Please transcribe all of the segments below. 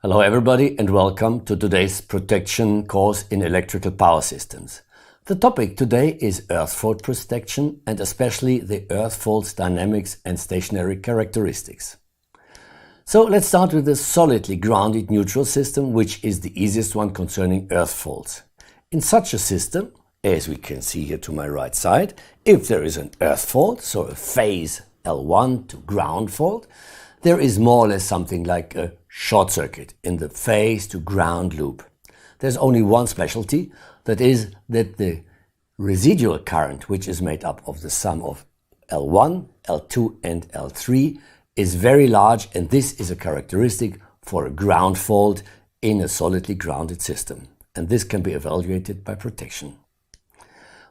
Hello everybody and welcome to today's protection course in electrical power systems. The topic today is earth fault protection and especially the earth fault's dynamics and stationary characteristics. So let's start with the solidly grounded neutral system, which is the easiest one concerning earth faults. In such a system, as we can see here to my right side, if there is an earth fault, so a phase L1 to ground fault, there is more or less something like a short circuit in the phase to ground loop. There's only one specialty, that is that the residual current, which is made up of the sum of L1, L2 and L3, is very large, and this is a characteristic for a ground fault in a solidly grounded system. And this can be evaluated by protection.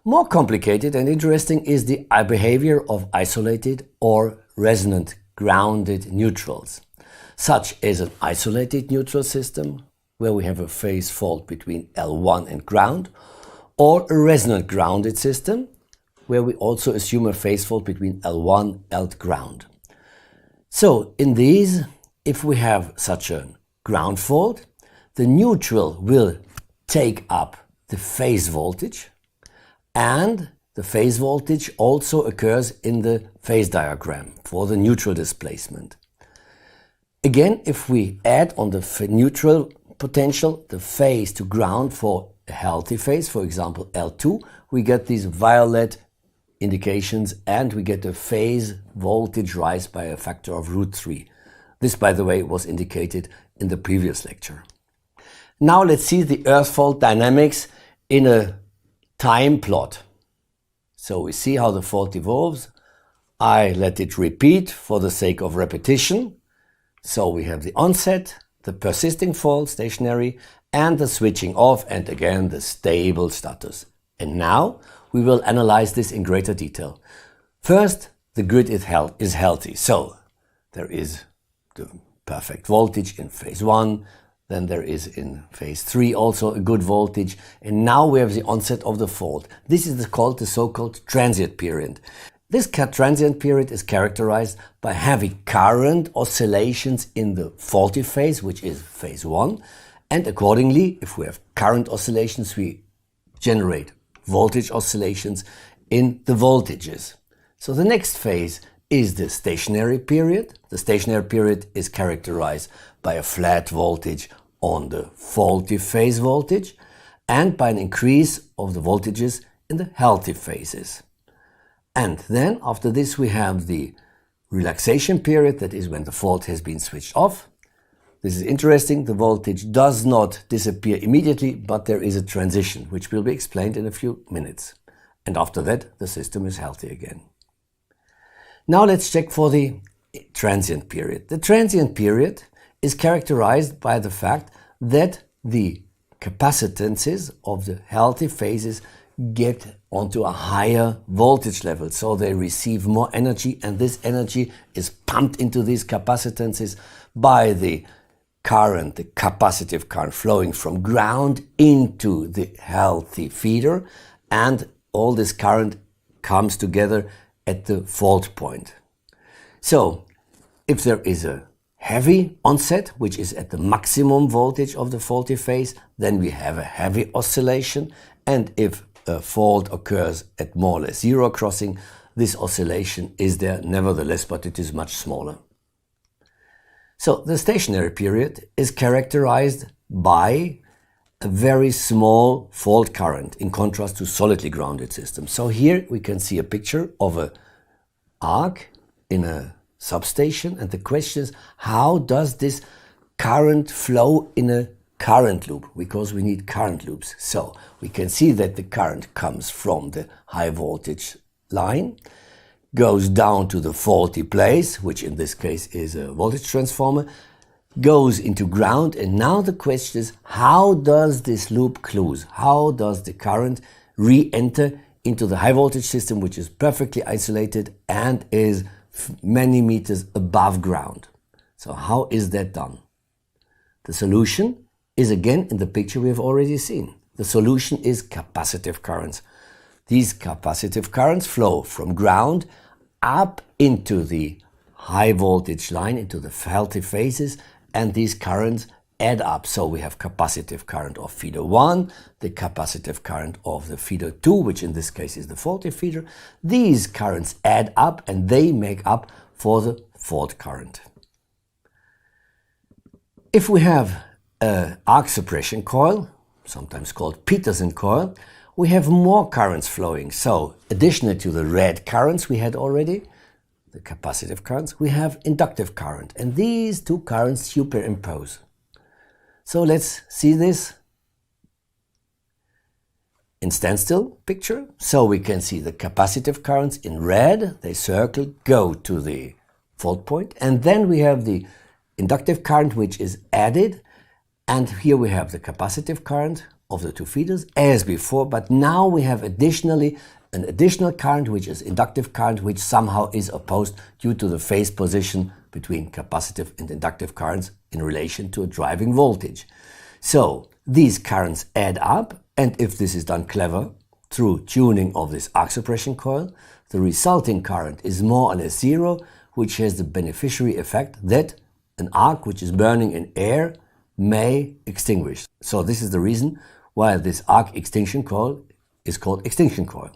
More complicated and interesting is the behavior of isolated or resonant grounded neutrals, such as an isolated neutral system, where we have a phase fault between L1 and ground, or a resonant grounded system, where we also assume a phase fault between L1 and ground. So in these, if we have such a ground fault, the neutral will take up the phase voltage, and the phase voltage also occurs in the phase diagram for the neutral displacement. Again, if we add on the neutral potential the phase to ground for a healthy phase, for example L2, we get these violet indications and we get a phase voltage rise by a factor of √3. This, by the way, was indicated in the previous lecture. Now let's see the earth fault dynamics in a time plot. So we see how the fault evolves. I let it repeat for the sake of repetition. So we have the onset, the persisting fault, stationary, and the switching off, and again the stable status. And now we will analyze this in greater detail. First, the grid is healthy. So there is the perfect voltage in phase 1, then there is in phase 3 also a good voltage, and now we have the onset of the fault. This is called the so-called transient period. This transient period is characterized by heavy current oscillations in the faulty phase, which is phase 1, and accordingly, if we have current oscillations, we generate voltage oscillations in the voltages. So the next phase is the stationary period. The stationary period is characterized by a flat voltage on the faulty phase voltage and by an increase of the voltages in the healthy phases. And then after this we have the relaxation period, that is when the fault has been switched off. This is interesting, the voltage does not disappear immediately, but there is a transition, which will be explained in a few minutes. And after that, the system is healthy again. Now let's check for the transient period. The transient period is characterized by the fact that the capacitances of the healthy phases get onto a higher voltage level, so they receive more energy, and this energy is pumped into these capacitances by the current, the capacitive current flowing from ground into the healthy feeder, and all this current comes together at the fault point. So if there is a heavy onset, which is at the maximum voltage of the faulty phase, then we have a heavy oscillation, and if a fault occurs at more or less zero crossing, this oscillation is there nevertheless, but it is much smaller. So the stationary period is characterized by a very small fault current in contrast to solidly grounded systems. So here we can see a picture of an arc in a substation, and the question is, how does this current flow in a current loop? Because we need current loops. So we can see that the current comes from the high voltage line, goes down to the faulty place, which in this case is a voltage transformer, goes into ground, and now the question is, how does this loop close? How does the current re-enter into the high voltage system, which is perfectly isolated and is many meters above ground? So how is that done? The solution is again in the picture we have already seen. The solution is capacitive currents. These capacitive currents flow from ground up into the high voltage line, into the healthy phases, and these currents add up. So we have capacitive current of feeder 1, the capacitive current of the feeder 2, which in this case is the faulty feeder. These currents add up and they make up for the fault current. If we have an arc suppression coil, sometimes called Petersen coil, we have more currents flowing. So additionally to the red currents we had already, the capacitive currents, we have inductive current, and these two currents superimpose. So let's see this in standstill picture. So we can see the capacitive currents in red, they circle, go to the fault point, and then we have the inductive current which is added, and here we have the capacitive current of the two feeders as before, but now we have additionally an additional current which is inductive current, which somehow is opposed due to the phase position between capacitive and inductive currents in relation to a driving voltage. So these currents add up, and if this is done clever through tuning of this arc suppression coil, the resulting current is more or less zero, which has the beneficiary effect that an arc which is burning in air may extinguish. So this is the reason why this arc extinction coil is called extinction coil.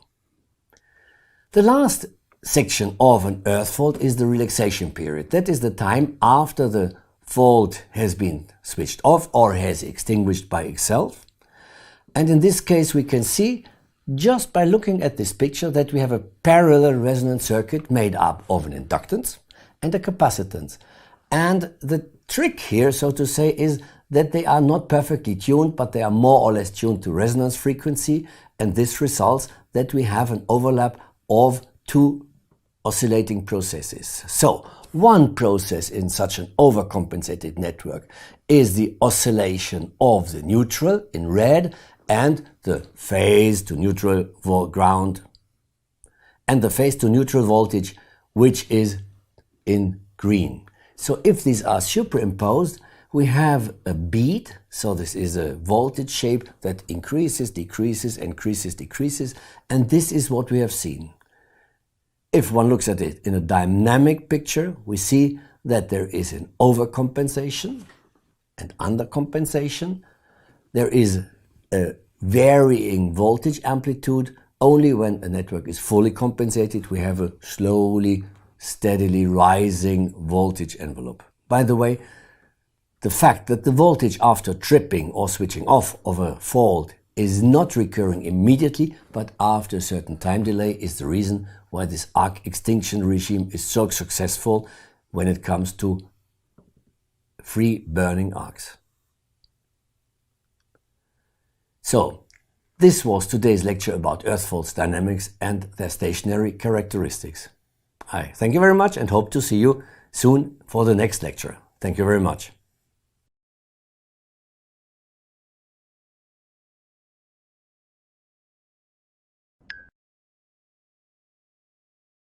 The last section of an earth fault is the relaxation period. That is the time after the fault has been switched off or has extinguished by itself. And in this case we can see just by looking at this picture that we have a parallel resonant circuit made up of an inductance and a capacitance. And the trick here, so to say, is that they are not perfectly tuned, but they are more or less tuned to resonance frequency, and this results that we have an overlap of two oscillating processes. So one process in such an overcompensated network is the oscillation of the neutral in red and the phase to neutral ground and the phase to neutral voltage, which is in green. So if these are superimposed, we have a beat. So this is a voltage shape that increases, decreases, increases, decreases, and this is what we have seen. If one looks at it in a dynamic picture, we see that there is an overcompensation and undercompensation. There is a varying voltage amplitude. Only when a network is fully compensated, we have a slowly, steadily rising voltage envelope. By the way, the fact that the voltage after tripping or switching off of a fault is not recurring immediately, but after a certain time delay, is the reason why this arc extinction regime is so successful when it comes to free burning arcs. So, this was today's lecture about earth faults dynamics and their stationary characteristics. I thank you very much and hope to see you soon for the next lecture. Thank you very much.